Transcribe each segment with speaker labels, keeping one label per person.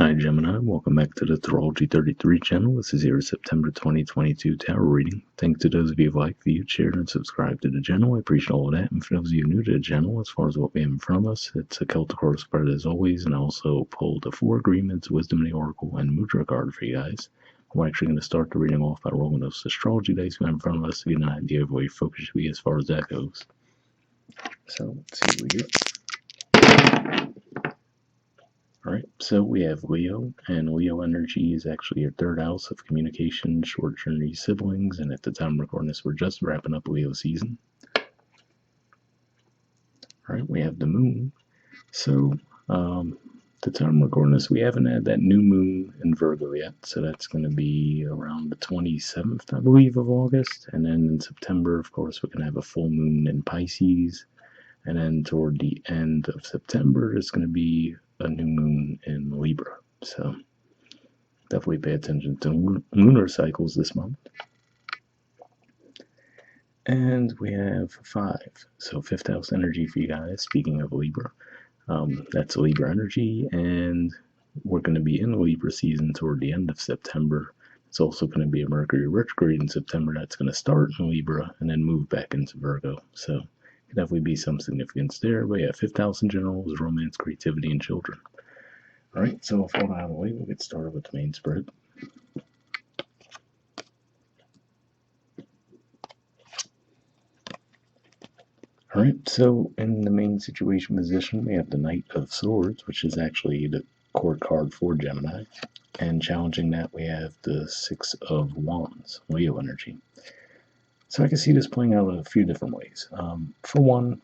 Speaker 1: Hi Gemini, welcome back to the Astrology 33 channel. This is your September 2022 tarot reading. Thanks to those of you who like, viewed, shared, and subscribed to the channel. I appreciate all of that. And for those of you new to the channel, as far as what we have in front of us, it's a Celtic horse spread as always, and I also pulled the 4 agreements, Wisdom of the Oracle, and Mudra card for you guys. We're actually going to start the reading off by rolling those astrology dice we have in front of us to get an idea of where your focus should be as far as that goes. So let's see what we get. Alright, so we have Leo, and Leo energy is actually your third house of communication, short journey, siblings, and at the time of recording this, we're just wrapping up Leo season. Alright, we have the moon. So, the time of recording this, we haven't had that new moon in Virgo yet, so that's going to be around the 27th, I believe, of August, and then in September, of course, we're going to have a full moon in Pisces, and then toward the end of September, there's going to be a new moon in Libra. So definitely pay attention to lunar cycles this month. And we have 5. So 5th house energy for you guys. Speaking of Libra, that's Libra energy, and we're going to be in Libra season toward the end of September. It's also going to be a Mercury retrograde in September that's going to start in Libra and then move back into Virgo. So could definitely be some significance there. But yeah, 5th house in general is romance, creativity, and children. Alright, so with all that out of the way, we'll get started with the main spread. Alright, so in the main situation position, we have the Knight of Swords, which is actually the court card for Gemini. And challenging that, we have the 6 of Wands, Leo energy. So I can see this playing out in a few different ways. For one,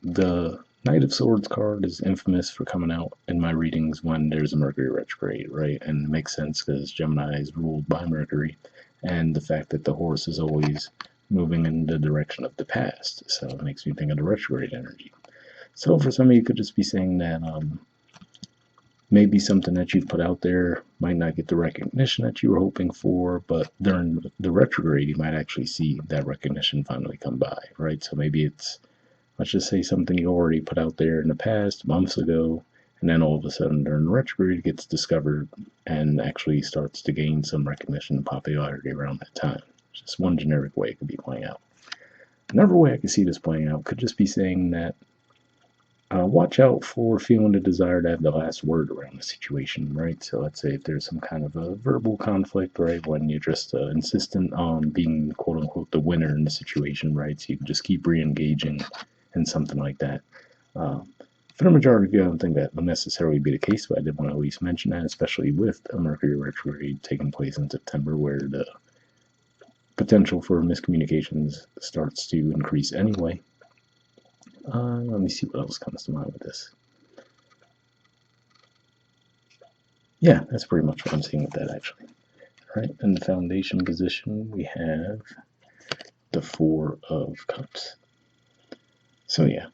Speaker 1: the Knight of Swords card is infamous for coming out in my readings when there's a Mercury retrograde, right? And it makes sense because Gemini is ruled by Mercury, and the fact that the horse is always moving in the direction of the past. So it makes me think of the retrograde energy. So for some of you, could just be saying that maybe something that you've put out there might not get the recognition that you were hoping for, but during the retrograde, you might actually see that recognition finally come by, right? So maybe it's, let's just say, something you already put out there in the past, months ago, and then all of a sudden during the retrograde, it gets discovered and actually starts to gain some recognition and popularity around that time. Just one generic way it could be playing out. Another way I could see this playing out could just be saying that watch out for feeling the desire to have the last word around the situation, right? So let's say if there's some kind of a verbal conflict, right, when you're just insistent on being, quote-unquote, the winner in the situation, right? So you can just keep re-engaging in something like that. For the majority of you, I don't think that will necessarily be the case, but I did want to at least mention that, especially with a Mercury retrograde taking place in September, where the potential for miscommunications starts to increase anyway. Let me see what else comes to mind with this. Yeah, that's pretty much what I'm seeing with that, actually. All right, in the foundation position, we have the 4 of Cups. So yeah,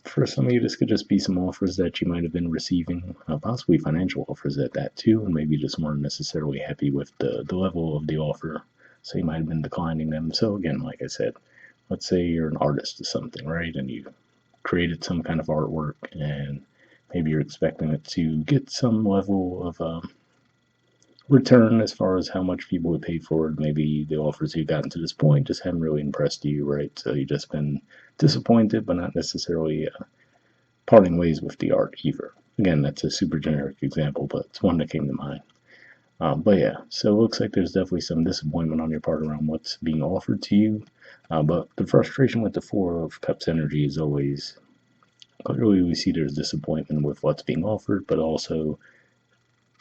Speaker 1: for some of you, this could just be some offers that you might have been receiving, possibly financial offers at that too, and maybe just weren't necessarily happy with the level of the offer, so you might have been declining them. So again, like I said, let's say you're an artist or something, right, and you created some kind of artwork, and maybe you're expecting it to get some level of return as far as how much people would pay for it. Maybe the offers you've gotten to this point just haven't really impressed you, right? So you've just been disappointed, but not necessarily parting ways with the art either. Again, that's a super generic example, but it's one that came to mind. But yeah, so it looks like there's definitely some disappointment on your part around what's being offered to you. But the frustration with the 4 of Cups energy is always, clearly we see there's disappointment with what's being offered, but also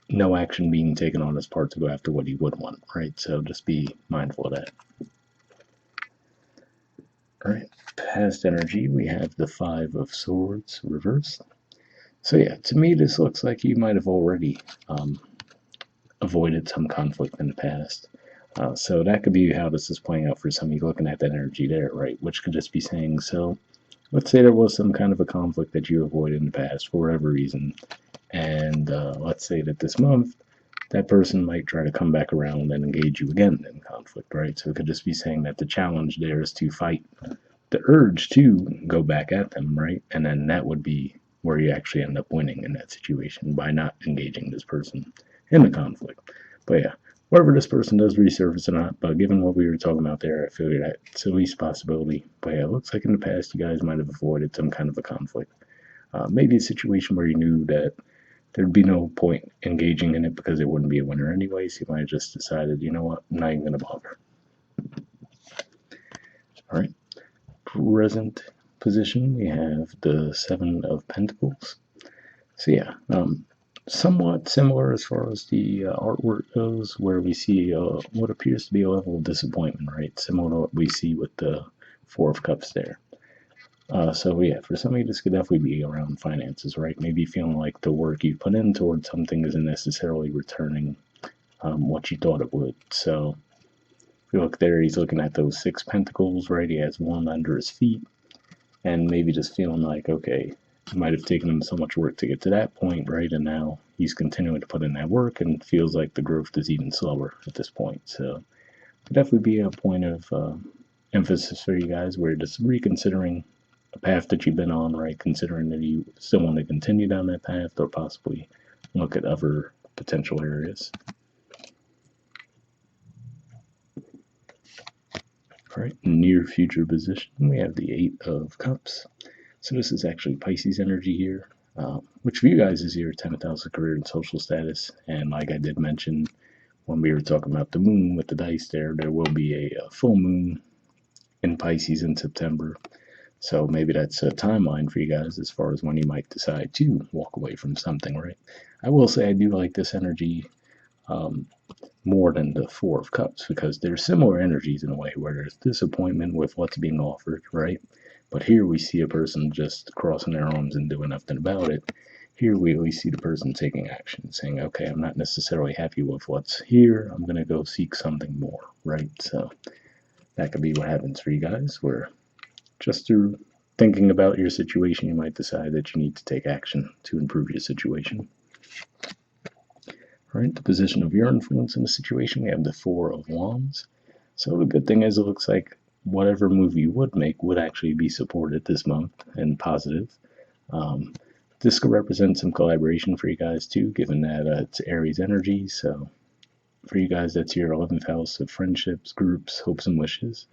Speaker 1: no action being taken on his part to go after what he would want, right? So just be mindful of that. All right, past energy, we have the 5 of Swords reversed. So yeah, to me, this looks like you might have already avoided some conflict in the past. So that could be how this is playing out for some of you looking at that energy there, right? Which could just be saying, so let's say there was some kind of a conflict that you avoided in the past for whatever reason, and let's say that this month, that person might try to come back around and engage you again in conflict, right? So it could just be saying that the challenge there is to fight the urge to go back at them, right? And then that would be where you actually end up winning in that situation by not engaging this person in the conflict. But yeah, whether this person does resurface or not, but given what we were talking about there, I feel that's the least possibility. But yeah, it looks like in the past you guys might have avoided some kind of a conflict. Maybe a situation where you knew that there'd be no point engaging in it because it wouldn't be a winner anyway, so you might have just decided, you know what, I'm not even going to bother. All right, present position, we have the Seven of Pentacles. So yeah, somewhat similar as far as the artwork goes, where we see what appears to be a level of disappointment, right? Similar to what we see with the Four of Cups there. So yeah, for some of you, this could definitely be around finances, right? Maybe feeling like the work you put in towards something isn't necessarily returning what you thought it would. So if you look there, he's looking at those Six Pentacles, right? He has one under his feet, and maybe just feeling like, okay, it might have taken him so much work to get to that point, right? And now he's continuing to put in that work and feels like the growth is even slower at this point. So it could definitely be a point of emphasis for you guys where you're just reconsidering a path that you've been on, right? Considering that you still want to continue down that path or possibly look at other potential areas. All right, near future position, we have the Eight of Cups. So this is actually Pisces energy here, which for you guys is your 10th house of career and social status. And like I did mention when we were talking about the moon with the dice there will be a full moon in Pisces in September. So maybe that's a timeline for you guys as far as when you might decide to walk away from something, right? I will say I do like this energy more than the Four of Cups because there's similar energies in a way where there's disappointment with what's being offered, right? But here we see a person just crossing their arms and doing nothing about it. Here we at least see the person taking action, saying, okay, I'm not necessarily happy with what's here. I'm going to go seek something more, right? So that could be what happens for you guys, where just through thinking about your situation, you might decide that you need to take action to improve your situation. All right, the position of your influence in the situation, we have the Four of Wands. So the good thing is it looks like whatever move you would make would actually be supported this month and positive. This could represent some collaboration for you guys too, given that it's Aries energy. So for you guys, that's your 11th house of friendships, groups, hopes, and wishes.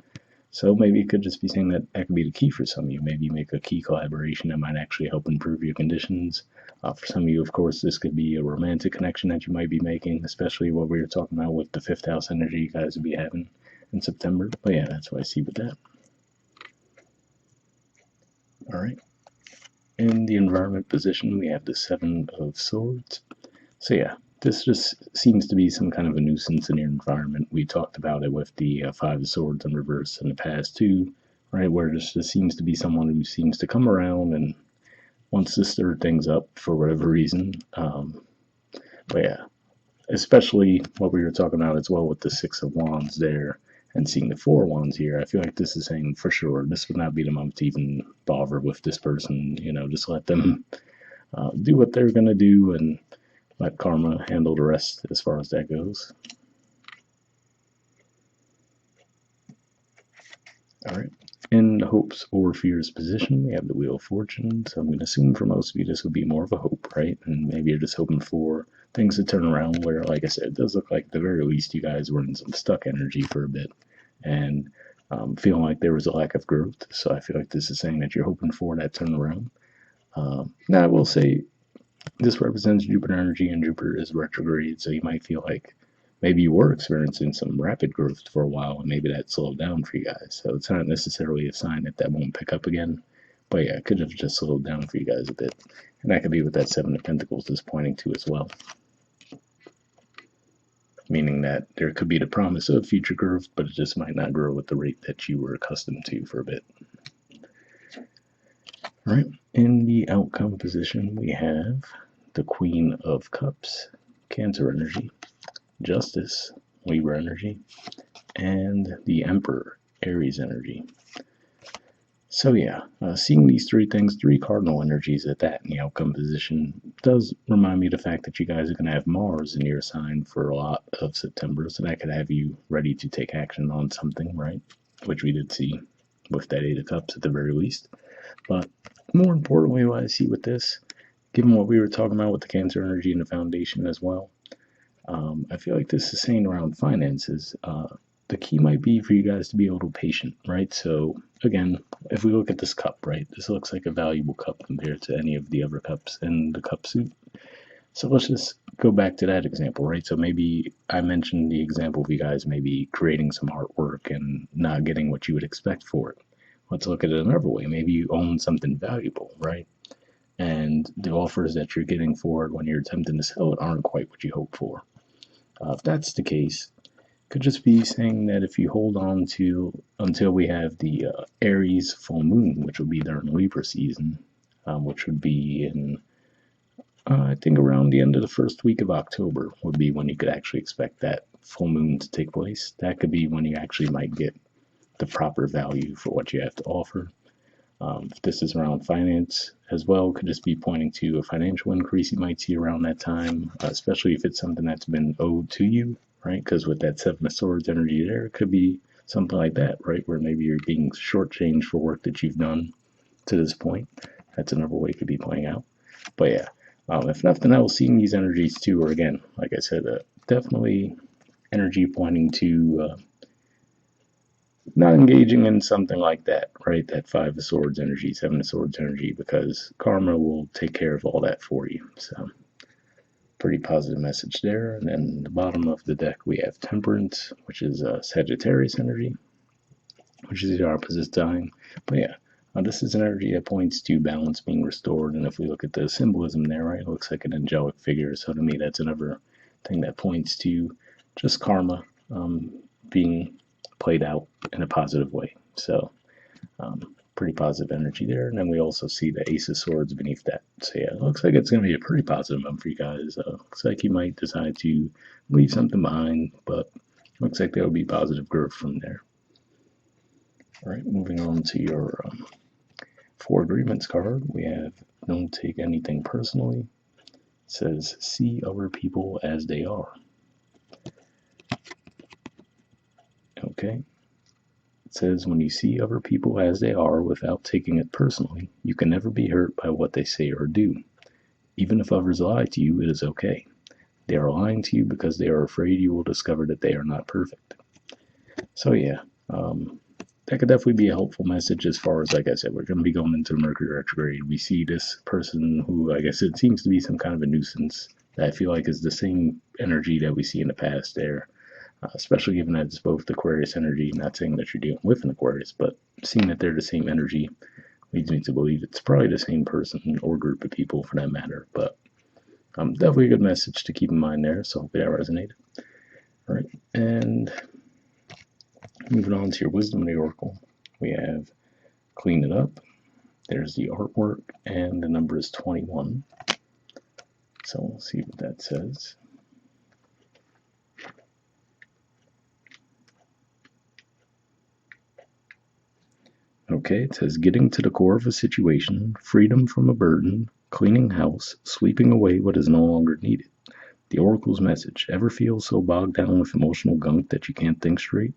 Speaker 1: So maybe it could just be saying that could be the key for some of you. Maybe you make a key collaboration that might actually help improve your conditions. For some of you, of course, this could be a romantic connection that you might be making, especially what we were talking about with the 5th house energy you guys would be having in September. But yeah, that's what I see with that. All right. In the environment position, we have the Seven of Swords. So yeah, this just seems to be some kind of a nuisance in your environment. We talked about it with the Five of Swords in reverse in the past too, right? Where this just seems to be someone who seems to come around and wants to stir things up for whatever reason. But yeah, especially what we were talking about as well with the Six of Wands there and seeing the Four of Wands here. I feel like this is saying for sure this would not be the month to even bother with this person. You know, just let them do what they're going to do and let karma handle the rest as far as that goes. All right. In hopes or fears position, we have the Wheel of Fortune. So I'm going to assume for most of you this would be more of a hope, right? And maybe you're just hoping for things to turn around where, like I said, it does look like at the very least you guys were in some stuck energy for a bit and feeling like there was a lack of growth. So I feel like this is saying that you're hoping for that turnaround. Now I will say this represents Jupiter energy and Jupiter is retrograde. So you might feel like maybe you were experiencing some rapid growth for a while and maybe that slowed down for you guys. So it's not necessarily a sign that that won't pick up again. But yeah, it could have just slowed down for you guys a bit. And that could be what that Seven of Pentacles is pointing to as well. Meaning that there could be the promise of future growth, but it just might not grow at the rate that you were accustomed to for a bit. All right, in the outcome position, we have the Queen of Cups, Cancer energy, Justice, Libra energy, and the Emperor, Aries energy. So yeah, seeing these three things, three cardinal energies at that in the outcome position does remind me of the fact that you guys are going to have Mars in your sign for a lot of September, so that could have you ready to take action on something, right? Which we did see with that Eight of Cups at the very least. But more importantly, what I see with this given what we were talking about with the Cancer energy and the foundation as well, I feel like this is saying around finances. The key might be for you guys to be a little patient, right? So, again, if we look at this cup, right, this looks like a valuable cup compared to any of the other cups in the cup suit. So let's just go back to that example, right? So maybe I mentioned the example of you guys maybe creating some artwork and not getting what you would expect for it. Let's look at it another way. Maybe you own something valuable, right? And the offers that you're getting for it when you're attempting to sell it aren't quite what you hope for. If that's the case, could just be saying that if you hold on to until we have the Aries full moon, which will be during Libra season, which would be in I think around the end of the first week of October would be when you could actually expect that full moon to take place. That could be when you actually might get the proper value for what you have to offer. If this is around finance as well, could just be pointing to a financial increase you might see around that time, especially if it's something that's been owed to you, right? Because with that Seven of Swords energy there, it could be something like that, right? Where maybe you're being shortchanged for work that you've done to this point. That's another way it could be playing out. But yeah, if nothing else, seeing these energies too, or again, like I said, definitely energy pointing to not engaging in something like that, right? That Five of Swords energy, Seven of Swords energy, because karma will take care of all that for you. So, pretty positive message there. And then the bottom of the deck, we have Temperance, which is Sagittarius energy, which is the opposite sign. But yeah, this is an energy that points to balance being restored. And if we look at the symbolism there, right, it looks like an angelic figure. So to me, that's another thing that points to just karma being played out in a positive way. So pretty positive energy there. And then we also see the Ace of Swords beneath that. So yeah, it looks like it's going to be a pretty positive month for you guys. Looks like you might decide to leave something behind, but looks like there will be positive growth from there. All right, moving on to your Four Agreements card. We have Don't Take Anything Personally. It says See Other People as They Are. Okay. It says when you see other people as they are without taking it personally, you can never be hurt by what they say or do. Even if others lie to you, it is okay. They are lying to you because they are afraid you will discover that they are not perfect. So yeah, that could definitely be a helpful message as far as, like I said, we're going to be going into Mercury retrograde. We see this person who, like I said, seems to be some kind of a nuisance that I feel like is the same energy that we see in the past there, especially given that it's both Aquarius energy. Not saying that you're dealing with an Aquarius, but seeing that they're the same energy leads me to believe it's probably the same person or group of people for that matter. But definitely a good message to keep in mind there, so hopefully that resonated. All right, and moving on to your Wisdom of the Oracle, we have Clean It Up. There's the artwork, and the number is 21. So we'll see what that says. Okay, it says getting to the core of a situation, freedom from a burden, cleaning house, sweeping away what is no longer needed. The Oracle's message: ever feel so bogged down with emotional gunk that you can't think straight?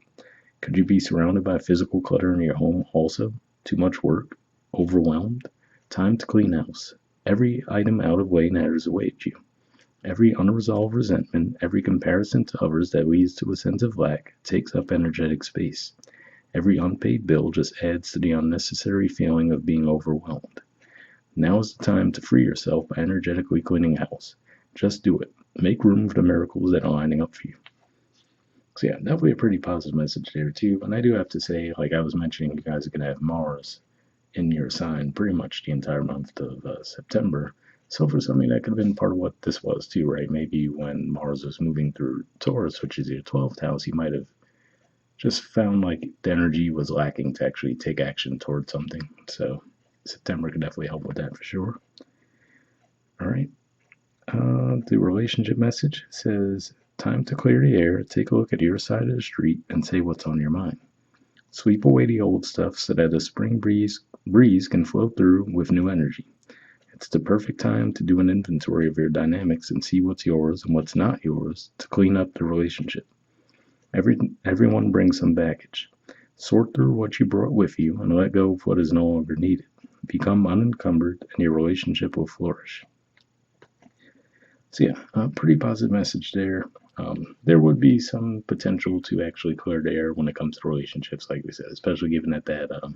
Speaker 1: Could you be surrounded by physical clutter in your home also? Too much work? Overwhelmed? Time to clean house. Every item out of way natters away at you. Every unresolved resentment, every comparison to others that leads to a sense of lack takes up energetic space. Every unpaid bill just adds to the unnecessary feeling of being overwhelmed. Now is the time to free yourself by energetically cleaning house. Just do it. Make room for the miracles that are lining up for you. So yeah, definitely a pretty positive message there too. And I do have to say, like I was mentioning, you guys are going to have Mars in your sign pretty much the entire month of September. So for something that could have been part of what this was too, right? Maybe when Mars was moving through Taurus, which is your 12th house, you might have just found like the energy was lacking to actually take action towards something. So September could definitely help with that for sure. All right. The relationship message says, time to clear the air, take a look at your side of the street, and say what's on your mind. Sweep away the old stuff so that a spring breeze can flow through with new energy. It's the perfect time to do an inventory of your dynamics and see what's yours and what's not yours to clean up the relationship. Everyone brings some baggage. Sort through what you brought with you and let go of what is no longer needed. Become unencumbered and your relationship will flourish. So yeah, a pretty positive message there. There would be some potential to actually clear the air when it comes to relationships, like we said, especially given that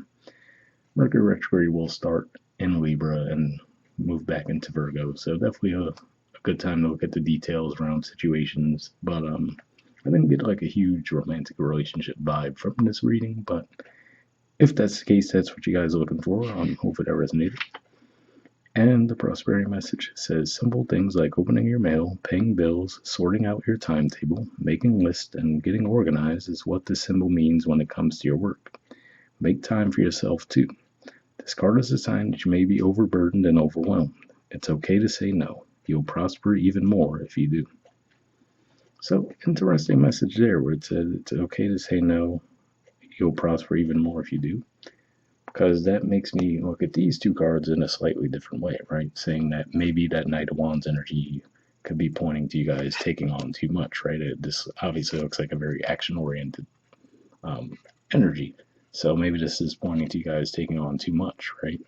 Speaker 1: Mercury retrograde will start in Libra and move back into Virgo. So definitely a good time to look at the details around situations. But I didn't get like a huge romantic relationship vibe from this reading. But if that's the case, that's what you guys are looking for. Hopefully that resonated. And the prosperity message says simple things like opening your mail, paying bills, sorting out your timetable, making lists, and getting organized is what this symbol means when it comes to your work. Make time for yourself too. This card is a sign that you may be overburdened and overwhelmed. It's okay to say no. You'll prosper even more if you do. So, interesting message there where it says it's okay to say no. You'll prosper even more if you do. Because that makes me look at these two cards in a slightly different way, right? Saying that maybe that Knight of Wands energy could be pointing to you guys taking on too much, right? This obviously looks like a very action oriented energy. So maybe this is pointing to you guys taking on too much, right?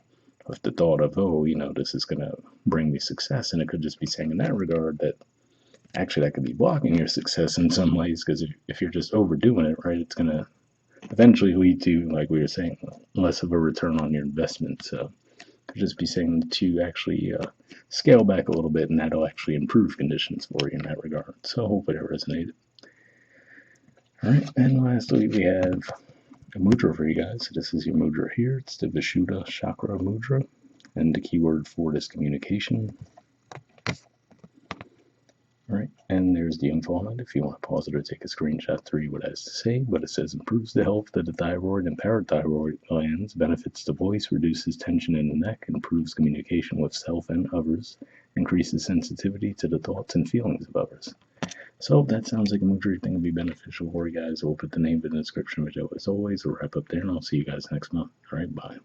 Speaker 1: With the thought of, oh, this is going to bring me success. And it could just be saying in that regard that actually that could be blocking your success in some ways, because if you're just overdoing it, right, it's going to eventually lead to, like we were saying, less of a return on your investment. So could just be saying to actually scale back a little bit, and that'll actually improve conditions for you in that regard. So hopefully that resonated. All right, and lastly we have a mudra for you guys. So this is your mudra here. It's the Vishuddha Chakra mudra, and the keyword for it is communication. All right, and there's the info on it if you want to pause it or take a screenshot to read what it has to say. But it says improves the health of the thyroid and parathyroid glands, benefits the voice, reduces tension in the neck, improves communication with self and others, increases sensitivity to the thoughts and feelings of others. So if that sounds like a mudra you think would be beneficial for you guys, we'll put the name in the description, which as always, we'll wrap up there, and I'll see you guys next month. All right, bye.